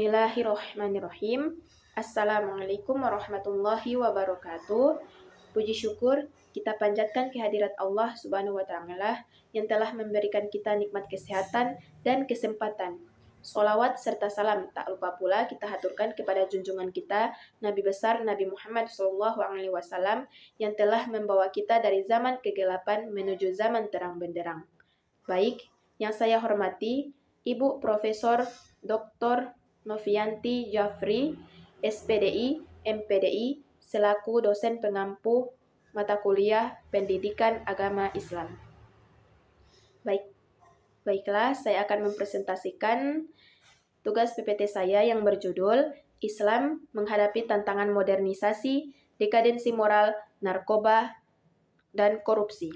Bismillahirrahmanirrahim. Assalamualaikum warahmatullahi wabarakatuh. Puji syukur kita panjatkan kehadirat Allah Subhanahu wa Ta'ala yang telah memberikan kita nikmat kesehatan dan kesempatan. Sholawat serta salam tak lupa pula kita haturkan kepada junjungan kita Nabi besar Nabi Muhammad SAW yang telah membawa kita dari zaman kegelapan menuju zaman terang benderang. Baik, yang saya hormati Ibu Profesor Dr. Novianti Jafri, SPDI, MPDI, selaku dosen pengampu mata kuliah Pendidikan Agama Islam. Baiklah, saya akan mempresentasikan tugas PPT saya yang berjudul Islam menghadapi tantangan modernisasi, dekadensi moral, narkoba, dan korupsi.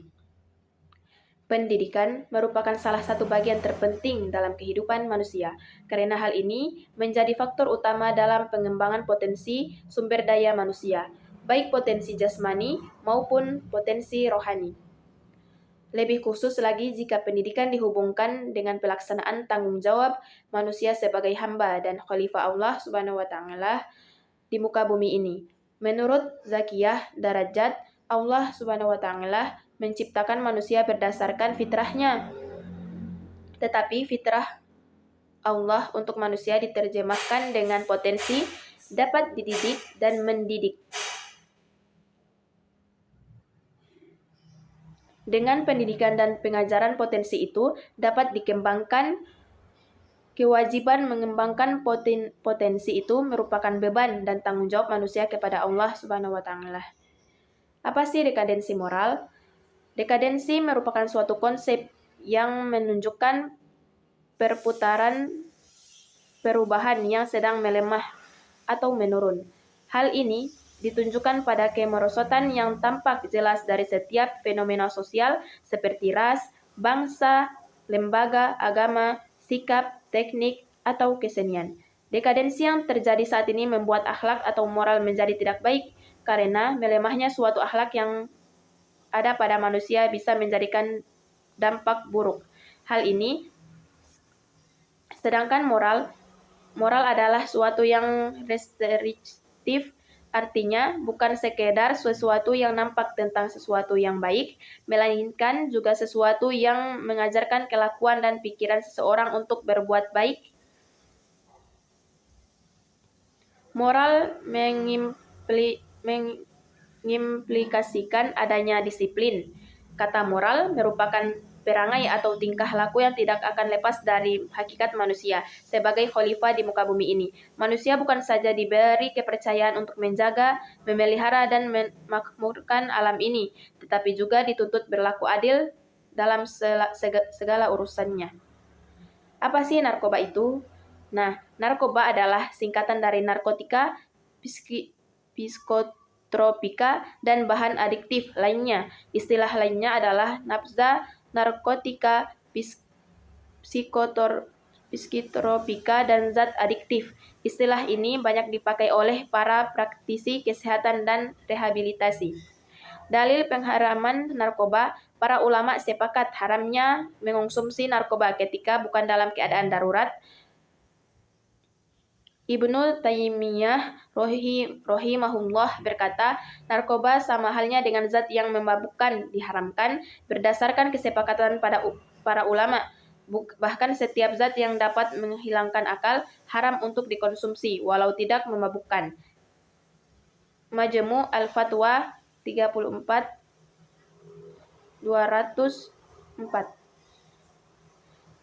Pendidikan merupakan salah satu bagian terpenting dalam kehidupan manusia, karena hal ini menjadi faktor utama dalam pengembangan potensi sumber daya manusia, baik potensi jasmani maupun potensi rohani. Lebih khusus lagi jika pendidikan dihubungkan dengan pelaksanaan tanggung jawab manusia sebagai hamba dan khalifah Allah Subhanahu wa Ta'ala di muka bumi ini. Menurut Zakiyah Darajat, Allah Subhanahu wa Ta'ala menciptakan manusia berdasarkan fitrahnya. Tetapi fitrah Allah untuk manusia diterjemahkan dengan potensi dapat dididik dan mendidik. Dengan pendidikan dan pengajaran potensi itu dapat dikembangkan. Kewajiban mengembangkan potensi itu merupakan beban dan tanggung jawab manusia kepada Allah Subhanahu wa Ta'ala. Apa sih dekadensi moral? Dekadensi merupakan suatu konsep yang menunjukkan perputaran perubahan yang sedang melemah atau menurun. Hal ini ditunjukkan pada kemerosotan yang tampak jelas dari setiap fenomena sosial seperti ras, bangsa, lembaga, agama, sikap, teknik, atau kesenian. Dekadensi yang terjadi saat ini membuat akhlak atau moral menjadi tidak baik karena melemahnya suatu akhlak yang ada pada manusia bisa menjadikan dampak buruk. Hal ini, sedangkan moral adalah suatu yang restriktif, artinya bukan sekedar sesuatu yang nampak tentang sesuatu yang baik, melainkan juga sesuatu yang mengajarkan kelakuan dan pikiran seseorang untuk berbuat baik. Moral mengimplikasikan adanya disiplin. Kata moral merupakan perangai atau tingkah laku yang tidak akan lepas dari hakikat manusia sebagai khalifah di muka bumi ini. Manusia bukan saja diberi kepercayaan untuk menjaga, memelihara, dan memakmurkan alam ini, tetapi juga dituntut berlaku adil dalam segala urusannya. Apa sih narkoba itu? Nah, narkoba adalah singkatan dari narkotika, psikotropika, dan bahan adiktif lainnya. Istilah lainnya adalah nafza, narkotika, psikotropika, dan zat adiktif. Istilah ini banyak dipakai oleh para praktisi kesehatan dan rehabilitasi. Dalil pengharaman narkoba, para ulama sepakat haramnya mengonsumsi narkoba ketika bukan dalam keadaan darurat. Ibnu Taimiyah rahimahullah berkata, narkoba sama halnya dengan zat yang memabukkan diharamkan berdasarkan kesepakatan para ulama. Bahkan setiap zat yang dapat menghilangkan akal haram untuk dikonsumsi walau tidak memabukkan. Majmu' al-Fatwa 34/204.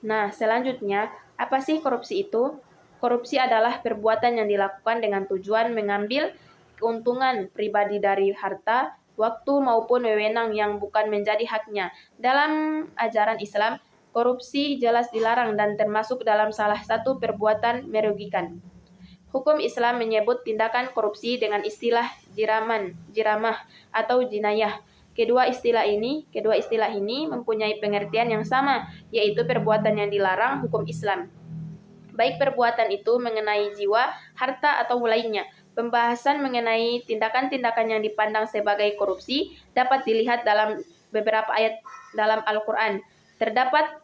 Nah, selanjutnya, apa sih korupsi itu? Korupsi adalah perbuatan yang dilakukan dengan tujuan mengambil keuntungan pribadi dari harta, waktu, maupun wewenang yang bukan menjadi haknya. Dalam ajaran Islam, korupsi jelas dilarang dan termasuk dalam salah satu perbuatan merugikan. Hukum Islam menyebut tindakan korupsi dengan istilah jiramah, atau jinayah. Kedua istilah ini mempunyai pengertian yang sama, yaitu perbuatan yang dilarang hukum Islam. Baik perbuatan itu mengenai jiwa, harta, atau lainnya. Pembahasan mengenai tindakan-tindakan yang dipandang sebagai korupsi dapat dilihat dalam beberapa ayat dalam Al-Quran. Terdapat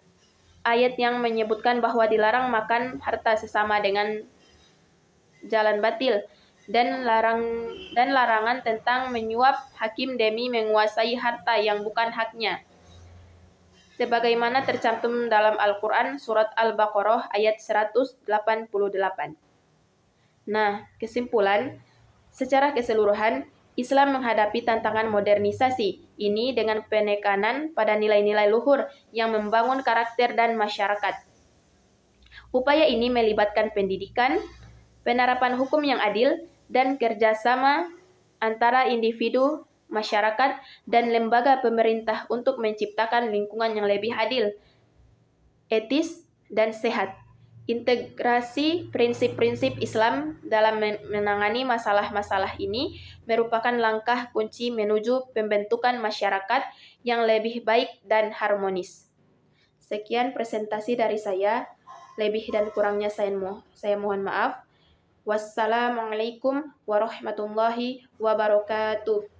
ayat yang menyebutkan bahwa dilarang makan harta sesama dengan jalan batil, dan larangan tentang menyuap hakim demi menguasai harta yang bukan haknya. Sebagaimana tercantum dalam Al-Quran surat Al-Baqarah ayat 188. Nah, kesimpulan, secara keseluruhan, Islam menghadapi tantangan modernisasi ini dengan penekanan pada nilai-nilai luhur yang membangun karakter dan masyarakat. Upaya ini melibatkan pendidikan, penerapan hukum yang adil, dan kerjasama antara individu, masyarakat, dan lembaga pemerintah untuk menciptakan lingkungan yang lebih adil, etis, dan sehat. Integrasi prinsip-prinsip Islam dalam menangani masalah-masalah ini merupakan langkah kunci menuju pembentukan masyarakat yang lebih baik dan harmonis. Sekian presentasi dari saya. Lebih dan kurangnya saya mohon maaf. Wassalamualaikum warahmatullahi wabarakatuh.